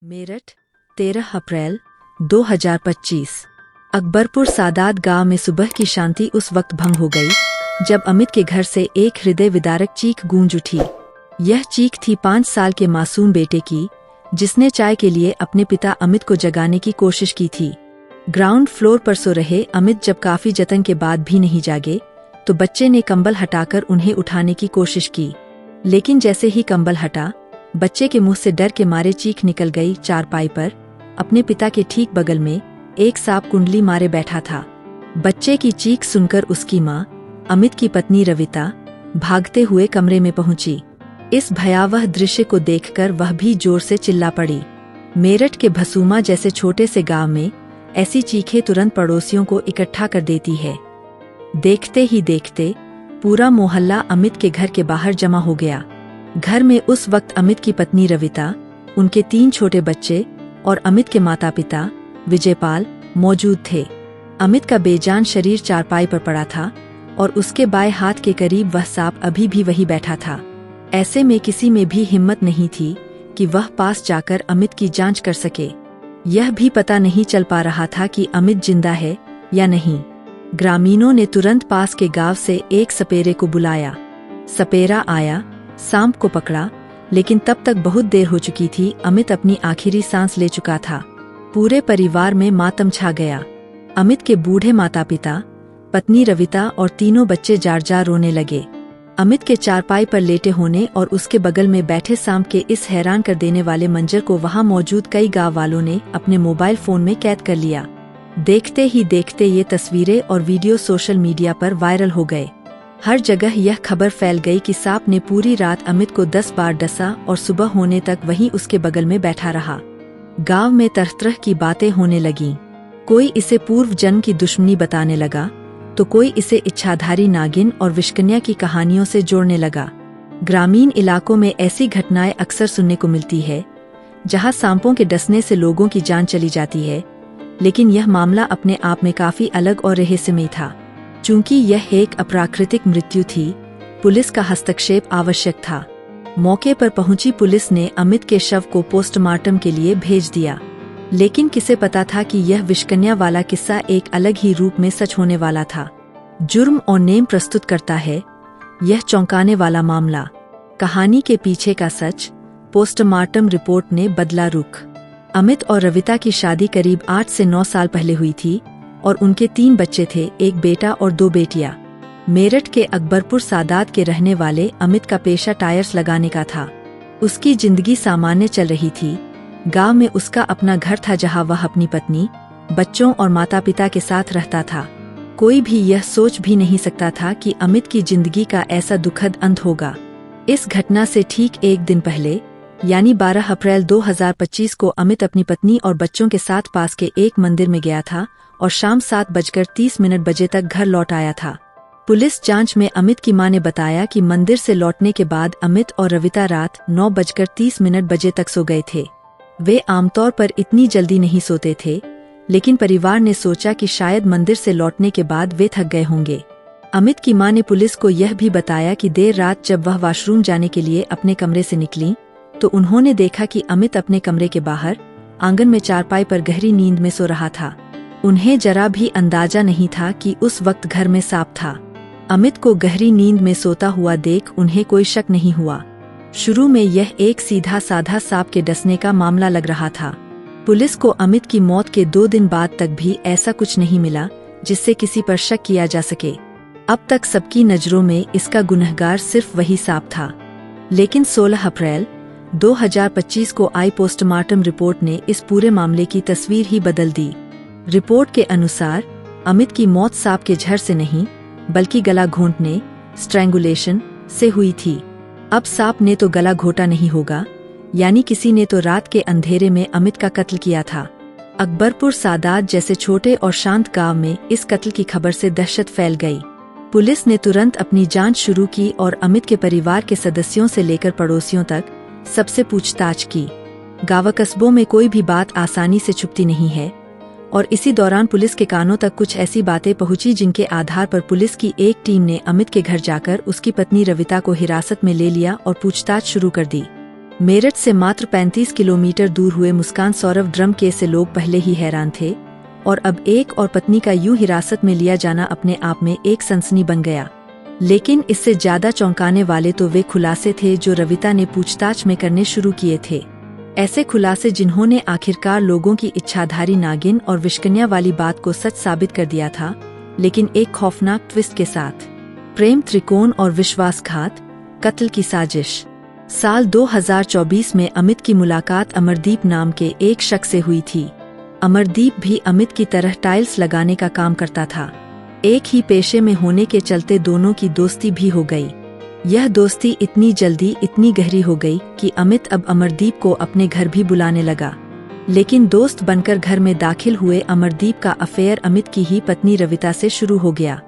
मेरठ 13 अप्रैल 2025। अकबरपुर सादात गांव में सुबह की शांति उस वक्त भंग हो गई जब अमित के घर से एक हृदय विदारक चीख गूंज उठी। यह चीख थी 5 साल के मासूम बेटे की, जिसने चाय के लिए अपने पिता अमित को जगाने की कोशिश की थी। ग्राउंड फ्लोर पर सो रहे अमित जब काफी जतन के बाद भी नहीं जागे तो बच्चे ने कंबल हटाकर उन्हें उठाने की कोशिश की, लेकिन जैसे ही कंबल हटा बच्चे के मुंह से डर के मारे चीख निकल गई। चारपाई पर अपने पिता के ठीक बगल में एक सांप कुंडली मारे बैठा था। बच्चे की चीख सुनकर उसकी मां, अमित की पत्नी रविता, भागते हुए कमरे में पहुंची। इस भयावह दृश्य को देखकर वह भी जोर से चिल्ला पड़ी। मेरठ के भसूमा जैसे छोटे से गांव में ऐसी चीखें तुरंत पड़ोसियों को इकट्ठा कर देती है। देखते ही देखते पूरा मोहल्ला अमित के घर के बाहर जमा हो गया। घर में उस वक्त अमित की पत्नी रविता, उनके 3 छोटे बच्चे और अमित के माता पिता विजयपाल मौजूद थे। अमित का बेजान शरीर चारपाई पर पड़ा था और उसके बाएं हाथ के करीब वह सांप अभी भी वही बैठा था। ऐसे में किसी में भी हिम्मत नहीं थी कि वह पास जाकर अमित की जांच कर सके। यह भी पता नहीं चल पा रहा था कि अमित जिंदा है या नहीं। ग्रामीणों ने तुरंत पास के गांव से एक सपेरे को बुलाया। सपेरा आया, सांप को पकड़ा, लेकिन तब तक बहुत देर हो चुकी थी। अमित अपनी आखिरी सांस ले चुका था। पूरे परिवार में मातम छा गया। अमित के बूढ़े माता पिता, पत्नी रविता और तीनों बच्चे जार जार रोने लगे। अमित के चारपाई पर लेटे होने और उसके बगल में बैठे सांप के इस हैरान कर देने वाले मंजर को वहां मौजूद कई गांव वालों ने अपने मोबाइल फोन में कैद कर लिया। देखते ही देखते ये तस्वीरें और वीडियो सोशल मीडिया पर वायरल हो गए। हर जगह यह खबर फैल गई कि सांप ने पूरी रात अमित को 10 बार डसा और सुबह होने तक वहीं उसके बगल में बैठा रहा। गांव में तरह तरह की बातें होने लगीं। कोई इसे पूर्व जन्म की दुश्मनी बताने लगा तो कोई इसे इच्छाधारी नागिन और विषकन्या की कहानियों से जोड़ने लगा। ग्रामीण इलाकों में ऐसी घटनाएं अक्सर सुनने को मिलती है जहां सांपों के डसने से लोगों की जान चली जाती है, लेकिन यह मामला अपने आप में काफी अलग और रहस्यमय था। चूंकि यह एक अप्राकृतिक मृत्यु थी, पुलिस का हस्तक्षेप आवश्यक था। मौके पर पहुंची पुलिस ने अमित के शव को पोस्टमार्टम के लिए भेज दिया, लेकिन किसे पता था कि यह विषकन्या वाला किस्सा एक अलग ही रूप में सच होने वाला था। जुर्म और नेम प्रस्तुत करता है यह चौंकाने वाला मामला। कहानी के पीछे का सच, पोस्टमार्टम रिपोर्ट ने बदला रुख। अमित और रविता की शादी करीब 8 से 9 साल पहले हुई थी और उनके 3 बच्चे थे, एक बेटा और 2 बेटियां। मेरठ के अकबरपुर सादात के रहने वाले अमित का पेशा टायर्स लगाने का था। उसकी जिंदगी सामान्य चल रही थी। गांव में उसका अपना घर था जहां वह अपनी पत्नी, बच्चों और माता पिता के साथ रहता था। कोई भी यह सोच भी नहीं सकता था कि अमित की जिंदगी का ऐसा दुखद अंत होगा। इस घटना से ठीक एक दिन पहले यानी 12 अप्रैल 2025 को अमित अपनी पत्नी और बच्चों के साथ पास के एक मंदिर में गया था और शाम 7:30 बजे तक घर लौट आया था। पुलिस जांच में अमित की मां ने बताया कि मंदिर से लौटने के बाद अमित और रविता रात 9:30 बजे तक सो गए थे। वे आमतौर पर इतनी जल्दी नहीं सोते थे, लेकिन परिवार ने सोचा कि शायद मंदिर से लौटने के बाद वे थक गए होंगे। अमित की मां ने पुलिस को यह भी बताया कि देर रात जब वह वॉशरूम जाने के लिए अपने कमरे से निकली तो उन्होंने देखा कि अमित अपने कमरे के बाहर आंगन में चारपाई पर गहरी नींद में सो रहा था। उन्हें जरा भी अंदाजा नहीं था कि उस वक्त घर में सांप था। अमित को गहरी नींद में सोता हुआ देख उन्हें कोई शक नहीं हुआ। शुरू में यह एक सीधा साधा सांप के डसने का मामला लग रहा था। पुलिस को अमित की मौत के 2 दिन बाद तक भी ऐसा कुछ नहीं मिला जिससे किसी पर शक किया जा सके। अब तक सबकी नजरों में इसका गुनहगार सिर्फ वही सांप था। लेकिन 16 अप्रैल 2025 को आई पोस्टमार्टम रिपोर्ट ने इस पूरे मामले की तस्वीर ही बदल दी। रिपोर्ट के अनुसार अमित की मौत सांप के झर से नहीं बल्कि गला घोंटने स्ट्रैंगुलेशन से हुई थी। अब सांप ने तो गला घोटा नहीं होगा, यानी किसी ने तो रात के अंधेरे में अमित का कत्ल किया था। अकबरपुर सादात जैसे छोटे और शांत गांव में इस कत्ल की खबर से दहशत फैल गई। पुलिस ने तुरंत अपनी जांच शुरू की और अमित के परिवार के सदस्यों से लेकर पड़ोसियों तक सबसे पूछताछ की। गाँव कस्बों में कोई भी बात आसानी से छुपती नहीं है और इसी दौरान पुलिस के कानों तक कुछ ऐसी बातें पहुंची जिनके आधार पर पुलिस की एक टीम ने अमित के घर जाकर उसकी पत्नी रविता को हिरासत में ले लिया और पूछताछ शुरू कर दी। मेरठ से मात्र 35 किलोमीटर दूर हुए मुस्कान सौरभ ड्रम केस से लोग पहले ही हैरान थे और अब एक और पत्नी का यूं हिरासत में लिया जाना अपने आप में एक सनसनी बन गया। लेकिन इससे ज्यादा चौंकाने वाले तो वे खुलासे थे जो रविता ने पूछताछ में करने शुरू किए थे। ऐसे खुलासे जिन्होंने आखिरकार लोगों की इच्छाधारी नागिन और विष्कन्या वाली बात को सच साबित कर दिया था, लेकिन एक खौफनाक ट्विस्ट के साथ। प्रेम त्रिकोण और विश्वासघात, कत्ल की साजिश। साल 2024 में अमित की मुलाकात अमरदीप नाम के एक शख्स से हुई थी। अमरदीप भी अमित की तरह टाइल्स लगाने का काम करता था। एक ही पेशे में होने के चलते दोनों की दोस्ती भी हो गई। यह दोस्ती इतनी जल्दी इतनी गहरी हो गई कि अमित अब अमरदीप को अपने घर भी बुलाने लगा। लेकिन दोस्त बनकर घर में दाखिल हुए अमरदीप का अफेयर अमित की ही पत्नी रविता से शुरू हो गया।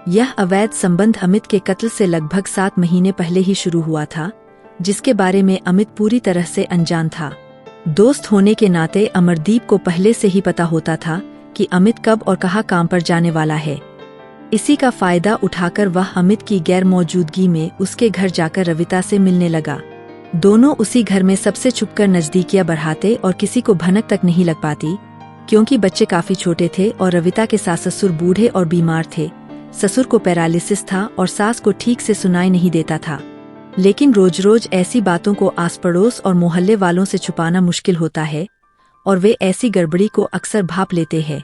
यह अवैध संबंध अमित के कत्ल से लगभग 7 महीने पहले ही शुरू हुआ था, जिसके बारे में अमित पूरी तरह से अनजान था। दोस्त होने के नाते अमरदीप को पहले से ही पता होता था कि अमित कब और कहाँ काम पर जाने वाला है। इसी का फायदा उठाकर वह अमित की गैर मौजूदगी में उसके घर जाकर रविता से मिलने लगा। दोनों उसी घर में सबसे छुपकर नजदीकियां बढ़ाते और किसी को भनक तक नहीं लग पाती, क्योंकि बच्चे काफी छोटे थे और रविता के सास ससुर बूढ़े और बीमार थे। ससुर को पैरालिसिस था और सास को ठीक से सुनाई नहीं देता था। लेकिन रोज रोज ऐसी बातों को आस पड़ोस और मोहल्ले वालों से छुपाना मुश्किल होता है और वे ऐसी गड़बड़ी को अक्सर भांप लेते हैं।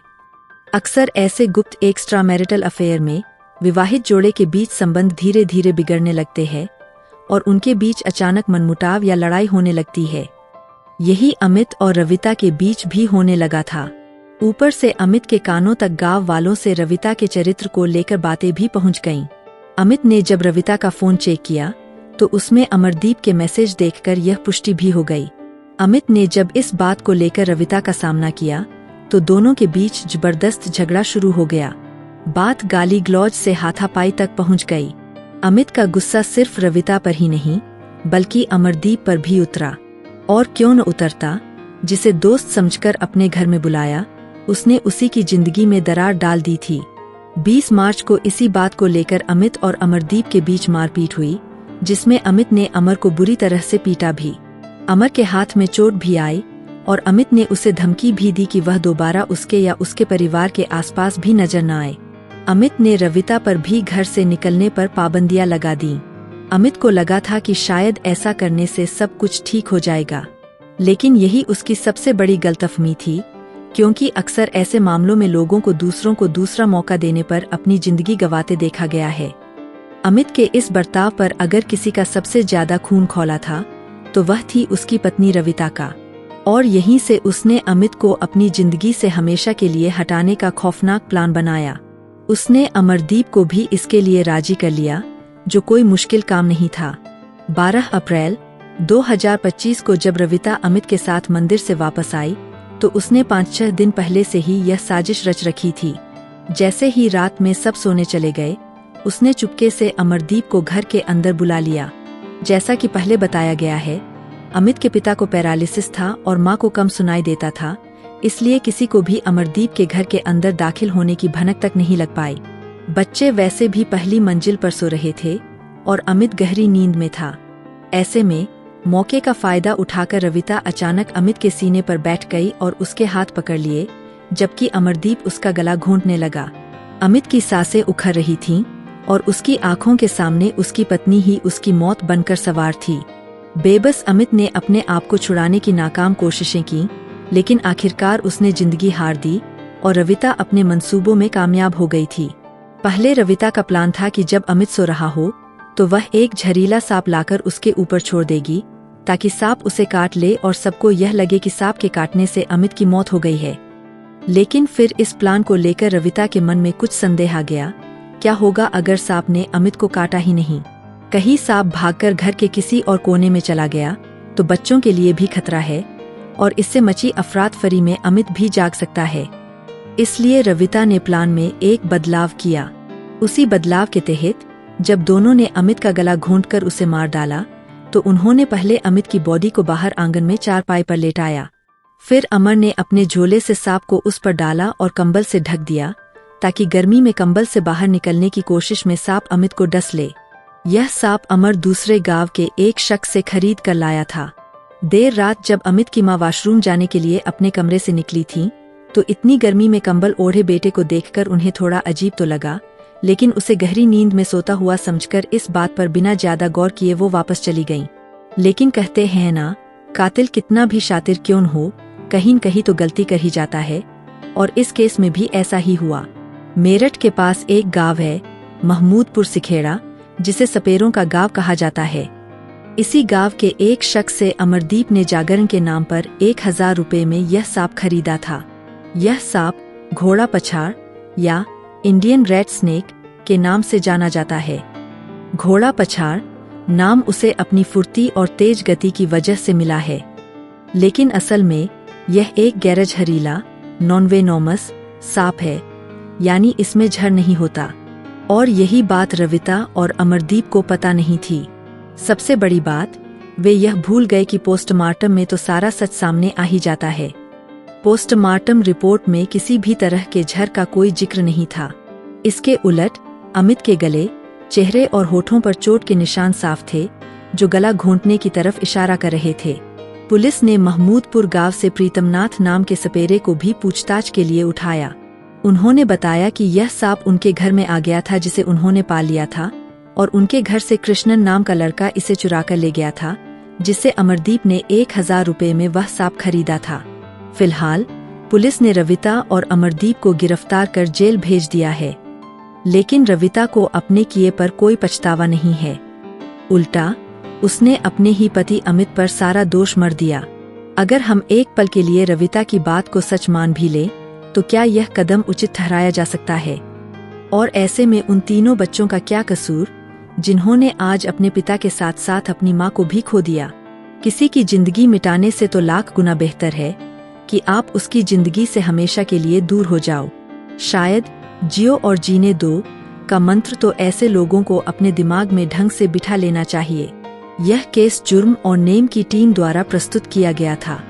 अक्सर ऐसे गुप्त एक्स्ट्रा मैरिटल अफेयर में विवाहित जोड़े के बीच संबंध धीरे धीरे बिगड़ने लगते हैं और उनके बीच अचानक मनमुटाव या लड़ाई होने लगती है। यही अमित और रविता के बीच भी होने लगा था। ऊपर से अमित के कानों तक गांव वालों से रविता के चरित्र को लेकर बातें भी पहुंच गईं। अमित ने जब रविता का फोन चेक किया तो उसमें अमरदीप के मैसेज देखकर यह पुष्टि भी हो गई। अमित ने जब इस बात को लेकर रविता का सामना किया तो दोनों के बीच जबरदस्त झगड़ा शुरू हो गया। बात गाली गलौज से हाथापाई तक पहुंच गई। अमित का गुस्सा सिर्फ रविता पर ही नहीं बल्कि अमरदीप पर भी उतरा। और क्यों न उतरता, जिसे दोस्त समझकर अपने घर में बुलाया उसने उसी की जिंदगी में दरार डाल दी थी। 20 मार्च को इसी बात को लेकर अमित और अमरदीप के बीच मारपीट हुई, जिसमें अमित ने अमर को बुरी तरह से पीटा भी। अमर के हाथ में चोट भी आई और अमित ने उसे धमकी भी दी कि वह दोबारा उसके या उसके परिवार के आसपास भी नजर न आए। अमित ने रविता पर भी घर से निकलने पर पाबंदियां लगा दी। अमित को लगा था कि शायद ऐसा करने से सब कुछ ठीक हो जाएगा, लेकिन यही उसकी सबसे बड़ी गलतफहमी थी, क्योंकि अक्सर ऐसे मामलों में लोगों को दूसरों को दूसरा मौका देने पर अपनी जिंदगी गंवाते देखा गया है। अमित के इस बर्ताव पर अगर किसी का सबसे ज्यादा खून खौला था तो वह थी उसकी पत्नी रविता का, और यहीं से उसने अमित को अपनी जिंदगी से हमेशा के लिए हटाने का खौफनाक प्लान बनाया। उसने अमरदीप को भी इसके लिए राजी कर लिया, जो कोई मुश्किल काम नहीं था। 12 अप्रैल 2025 को जब रविता अमित के साथ मंदिर से वापस आई तो उसने 5-6 दिन पहले से ही यह साजिश रच रखी थी। जैसे ही रात में सब सोने चले गए, उसने चुपके से अमरदीप को घर के अंदर बुला लिया। जैसा कि पहले बताया गया है, अमित के पिता को पैरालिसिस था और मां को कम सुनाई देता था, इसलिए किसी को भी अमरदीप के घर के अंदर दाखिल होने की भनक तक नहीं लग पाई। बच्चे वैसे भी पहली मंजिल पर सो रहे थे और अमित गहरी नींद में था। ऐसे में मौके का फायदा उठाकर रविता अचानक अमित के सीने पर बैठ गई और उसके हाथ पकड़ लिए, जबकि अमरदीप उसका गला घोंटने लगा। अमित की सांसें उखड़ रही थीं और उसकी आंखों के सामने उसकी पत्नी ही उसकी मौत बनकर सवार थी। बेबस अमित ने अपने आप को छुड़ाने की नाकाम कोशिशें की, लेकिन आखिरकार उसने जिंदगी हार दी और रविता अपने मंसूबों में कामयाब हो गई थी। पहले रविता का प्लान था कि जब अमित सो रहा हो तो वह एक जहरीला सांप लाकर उसके ऊपर छोड़ देगी, ताकि सांप उसे काट ले और सबको यह लगे कि सांप के काटने से अमित की मौत हो गई है। लेकिन फिर इस प्लान को लेकर रविता के मन में कुछ संदेह आ गया। क्या होगा अगर सांप ने अमित को काटा ही नहीं? कहीं सांप भागकर घर के किसी और कोने में चला गया तो बच्चों के लिए भी खतरा है और इससे मची अफरातफरी में अमित भी जाग सकता है। इसलिए रविता ने प्लान में एक बदलाव किया। उसी बदलाव के तहत जब दोनों ने अमित का गला घोंटकर उसे मार डाला तो उन्होंने पहले अमित की बॉडी को बाहर आंगन में चारपाई पर लेटाया। फिर अमर ने अपने झोले से सांप को उस पर डाला और कंबल से ढक दिया, ताकि गर्मी में कंबल से बाहर निकलने की कोशिश में सांप अमित को डस ले। यह सांप अमर दूसरे गांव के एक शख्स से खरीद कर लाया था। देर रात जब अमित की माँ वॉशरूम जाने के लिए अपने कमरे से निकली थी तो इतनी गर्मी में कंबल ओढ़े बेटे को देखकर उन्हें थोड़ा अजीब तो लगा, लेकिन उसे गहरी नींद में सोता हुआ समझकर इस बात पर बिना ज्यादा गौर किए वो वापस चली गईं। लेकिन कहते हैं ना, कातिल कितना भी शातिर क्यों न हो, कहीं न कहीं तो गलती कर ही जाता है, और इस केस में भी ऐसा ही हुआ। मेरठ के पास एक गांव है, महमूदपुर सिखेड़ा, जिसे सपेरों का गांव कहा जाता है। इसी गांव के एक शख्स से अमरदीप ने जागरण के नाम पर 1000 रुपए में यह सांप खरीदा था। यह सांप घोड़ा पछाड़ या इंडियन रेड स्नेक के नाम से जाना जाता है। घोड़ा पछाड़ नाम उसे अपनी फुर्ती और तेज गति की वजह से मिला है, लेकिन असल में यह एक गैरजहरीला नॉनवेनोमस सांप है, यानी इसमें जहर नहीं होता। और यही बात रविता और अमरदीप को पता नहीं थी। सबसे बड़ी बात, वे यह भूल गए कि पोस्टमार्टम में तो सारा सच सामने आ ही जाता है। पोस्टमार्टम रिपोर्ट में किसी भी तरह के जहर का कोई जिक्र नहीं था। इसके उलट अमित के गले, चेहरे और होठों पर चोट के निशान साफ थे, जो गला घोंटने की तरफ इशारा कर रहे थे। पुलिस ने महमूदपुर गांव से प्रीतमनाथ नाम के सपेरे को भी पूछताछ के लिए उठाया। उन्होंने बताया कि यह सांप उनके घर में आ गया था, जिसे उन्होंने पाल लिया था, और उनके घर से कृष्णन नाम का लड़का इसे चुराकर ले गया था, जिससे अमरदीप ने 1000 रुपए में वह सांप खरीदा था। फिलहाल पुलिस ने रविता और अमरदीप को गिरफ्तार कर जेल भेज दिया है, लेकिन रविता को अपने किए पर कोई पछतावा नहीं है। उल्टा उसने अपने ही पति अमित पर सारा दोष मढ़ दिया। अगर हम एक पल के लिए रविता की बात को सच मान भी लें, तो क्या यह कदम उचित ठहराया जा सकता है? और ऐसे में उन तीनों बच्चों का क्या कसूर, जिन्होंने आज अपने पिता के साथ साथ अपनी माँ को भी खो दिया? किसी की जिंदगी मिटाने से तो लाख गुना बेहतर है कि आप उसकी जिंदगी से हमेशा के लिए दूर हो जाओ। शायद जियो और जीने दो का मंत्र तो ऐसे लोगों को अपने दिमाग में ढंग से बिठा लेना चाहिए। यह केस जुर्म और नेम की टीम द्वारा प्रस्तुत किया गया था।